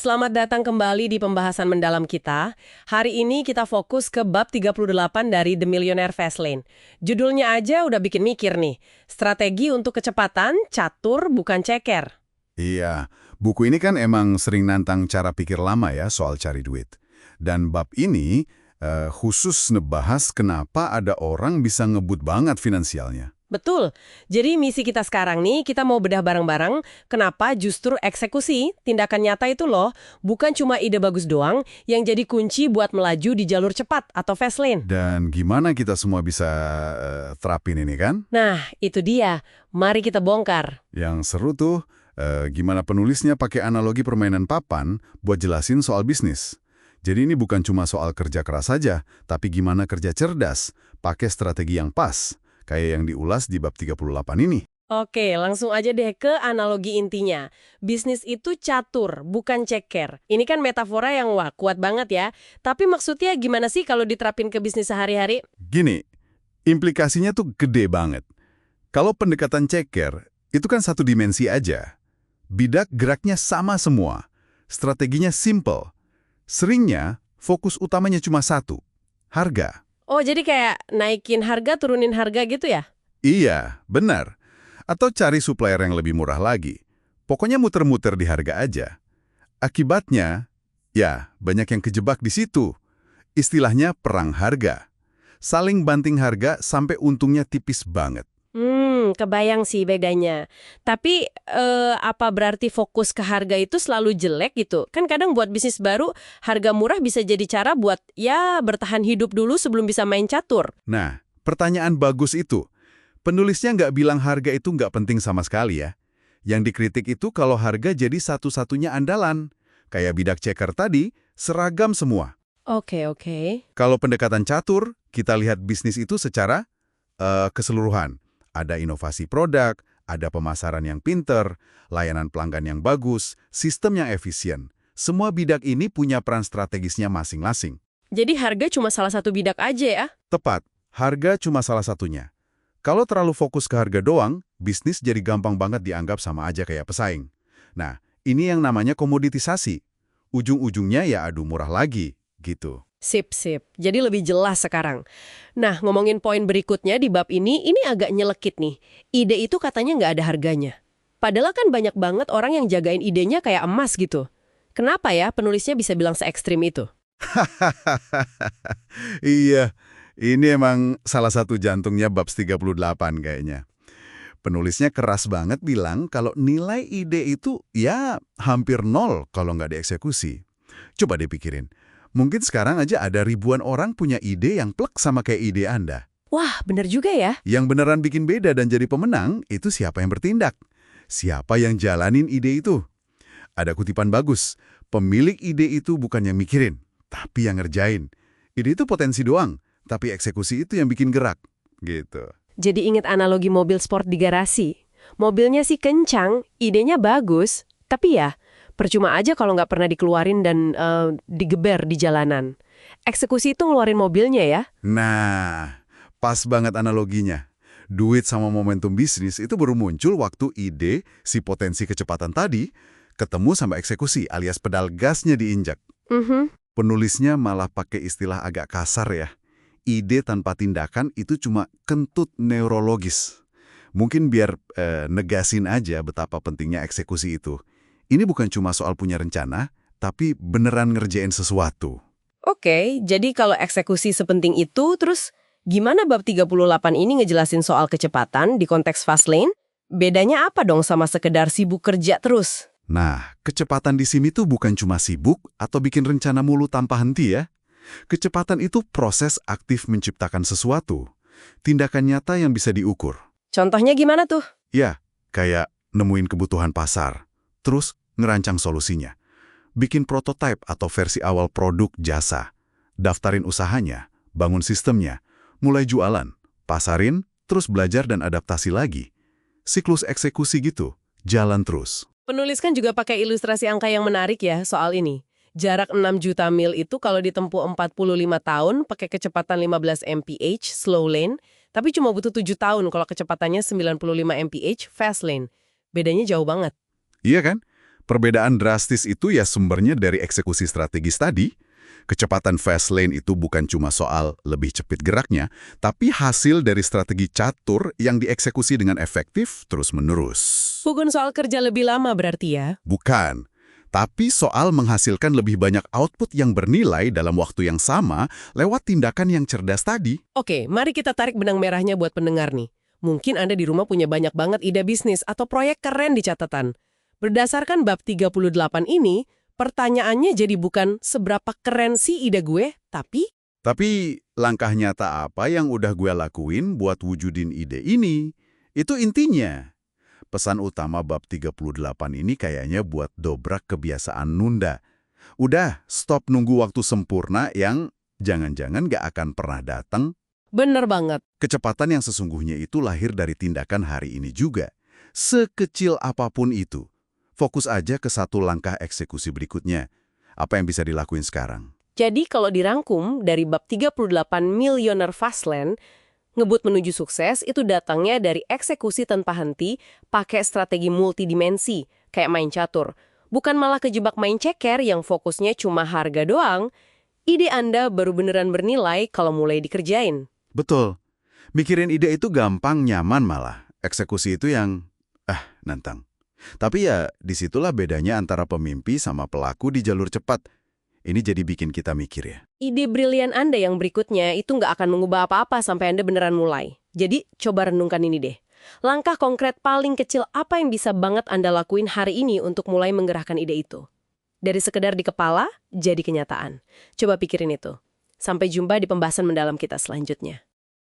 Selamat datang kembali di pembahasan mendalam kita. Hari ini kita fokus ke bab 38 dari The Millionaire Fastlane. Judulnya aja udah bikin mikir nih. Strategi untuk kecepatan, catur bukan ceker. Iya, buku ini kan emang sering nantang cara pikir lama ya soal cari duit. Dan bab ini khusus ngebahas kenapa ada orang bisa ngebut banget finansialnya. Betul. Jadi misi kita sekarang nih, kita mau bedah bareng-bareng kenapa justru eksekusi, tindakan nyata itu loh, bukan cuma ide bagus doang yang jadi kunci buat melaju di jalur cepat atau fast lane. Dan gimana kita semua bisa terapin ini kan? Nah, itu dia. Mari kita bongkar. Yang seru tuh, gimana penulisnya pakai analogi permainan papan buat jelasin soal bisnis. Jadi ini bukan cuma soal kerja keras saja, tapi gimana kerja cerdas, pakai strategi yang pas. Kayak yang diulas di bab 38 ini. Oke, langsung aja deh ke analogi intinya. Bisnis itu catur, bukan ceker. Ini kan metafora yang wah kuat banget ya. Tapi maksudnya gimana sih kalau diterapin ke bisnis sehari-hari? Gini, implikasinya tuh gede banget. Kalau pendekatan ceker, itu kan satu dimensi aja. Bidak geraknya sama semua. Strateginya simple. Seringnya, fokus utamanya cuma satu. Harga. Oh, jadi kayak naikin harga, turunin harga gitu ya? Iya, benar. Atau cari supplier yang lebih murah lagi. Pokoknya muter-muter di harga aja. Akibatnya, ya banyak yang kejebak di situ. Istilahnya perang harga. Saling banting harga sampai untungnya tipis banget. Kebayang sih bedanya. Tapi apa berarti fokus ke harga itu selalu jelek gitu? Kan kadang buat bisnis baru, harga murah bisa jadi cara buat ya bertahan hidup dulu sebelum bisa main catur. Nah, pertanyaan bagus itu. Penulisnya nggak bilang harga itu nggak penting sama sekali ya. Yang dikritik itu kalau harga jadi satu-satunya andalan. Kayak bidak ceker tadi, seragam semua. Oke. Kalau pendekatan catur, kita lihat bisnis itu secara keseluruhan. Ada inovasi produk, ada pemasaran yang pinter, layanan pelanggan yang bagus, sistem yang efisien. Semua bidak ini punya peran strategisnya masing-masing. Jadi harga cuma salah satu bidak aja ya? Tepat, harga cuma salah satunya. Kalau terlalu fokus ke harga doang, bisnis jadi gampang banget dianggap sama aja kayak pesaing. Nah, ini yang namanya komoditisasi. Ujung-ujungnya ya adu murah lagi, gitu. Sip. Jadi lebih jelas sekarang. Nah, ngomongin poin berikutnya di bab ini agak nyelekit nih. Ide itu katanya nggak ada harganya. Padahal kan banyak banget orang yang jagain idenya kayak emas gitu. Kenapa ya penulisnya bisa bilang se-ekstrim itu? Iya, ini emang salah satu jantungnya bab 38 kayaknya. Penulisnya keras banget bilang kalau nilai ide itu ya hampir nol kalau nggak dieksekusi. Coba dipikirin. Mungkin sekarang aja ada ribuan orang punya ide yang plek sama kayak ide Anda. Wah, bener juga ya. Yang beneran bikin beda dan jadi pemenang, itu siapa yang bertindak? Siapa yang jalanin ide itu? Ada kutipan bagus, pemilik ide itu bukan yang mikirin, tapi yang ngerjain. Ide itu potensi doang, tapi eksekusi itu yang bikin gerak. Gitu. Jadi inget analogi mobil sport di garasi. Mobilnya sih kencang, idenya bagus, tapi ya percuma aja kalau nggak pernah dikeluarin dan digeber di jalanan. Eksekusi itu ngeluarin mobilnya ya. Nah, pas banget analoginya. Duit sama momentum bisnis itu baru muncul waktu ide, si potensi kecepatan tadi, ketemu sama eksekusi alias pedal gasnya diinjak. Penulisnya malah pakai istilah agak kasar ya. Ide tanpa tindakan itu cuma kentut neurologis. Mungkin biar negasin aja betapa pentingnya eksekusi itu. Ini bukan cuma soal punya rencana, tapi beneran ngerjain sesuatu. Oke, jadi kalau eksekusi sepenting itu, terus gimana bab 38 ini ngejelasin soal kecepatan di konteks fast lane? Bedanya apa dong sama sekedar sibuk kerja terus? Nah, kecepatan di sini tuh bukan cuma sibuk atau bikin rencana mulu tanpa henti ya. Kecepatan itu proses aktif menciptakan sesuatu. Tindakan nyata yang bisa diukur. Contohnya gimana tuh? Ya, kayak nemuin kebutuhan pasar, terus ngerancang solusinya. Bikin prototipe atau versi awal produk jasa. Daftarin usahanya, bangun sistemnya, mulai jualan, pasarin, terus belajar dan adaptasi lagi. Siklus eksekusi gitu, jalan terus. Penulis kan juga pakai ilustrasi angka yang menarik ya soal ini. Jarak 6 juta mil itu kalau ditempuh 45 tahun pakai kecepatan 15 mph slow lane, tapi cuma butuh 7 tahun kalau kecepatannya 95 mph fast lane. Bedanya jauh banget. Iya kan? Perbedaan drastis itu ya sumbernya dari eksekusi strategis tadi. Kecepatan fast lane itu bukan cuma soal lebih cepat geraknya, tapi hasil dari strategi catur yang dieksekusi dengan efektif terus-menerus. Bukan soal kerja lebih lama berarti ya? Bukan, tapi soal menghasilkan lebih banyak output yang bernilai dalam waktu yang sama lewat tindakan yang cerdas tadi. Oke, mari kita tarik benang merahnya buat pendengar nih. Mungkin Anda di rumah punya banyak banget ide bisnis atau proyek keren di catatan. Berdasarkan bab 38 ini, pertanyaannya jadi bukan seberapa keren sih ide gue, Tapi langkah nyata apa yang udah gue lakuin buat wujudin ide ini? Itu intinya. Pesan utama bab 38 ini kayaknya buat dobrak kebiasaan nunda. Udah, stop nunggu waktu sempurna yang jangan-jangan gak akan pernah datang. bener banget. Kecepatan yang sesungguhnya itu lahir dari tindakan hari ini juga. Sekecil apapun itu. Fokus aja ke satu langkah eksekusi berikutnya. Apa yang bisa dilakuin sekarang? Jadi kalau dirangkum dari bab 38 Millionaire Fastlane, ngebut menuju sukses itu datangnya dari eksekusi tanpa henti, pakai strategi multidimensi, kayak main catur. Bukan malah kejebak main ceker yang fokusnya cuma harga doang. Ide Anda baru beneran bernilai kalau mulai dikerjain. Betul. Mikirin ide itu gampang, nyaman malah. Eksekusi itu yang, nantang. Tapi ya, disitulah bedanya antara pemimpi sama pelaku di jalur cepat. Ini jadi bikin kita mikir ya. Ide brilian Anda yang berikutnya itu nggak akan mengubah apa-apa sampai Anda beneran mulai. Jadi, coba renungkan ini deh. Langkah konkret paling kecil apa yang bisa banget Anda lakuin hari ini untuk mulai menggerakkan ide itu? Dari sekedar di kepala, jadi kenyataan. Coba pikirin itu. Sampai jumpa di pembahasan mendalam kita selanjutnya.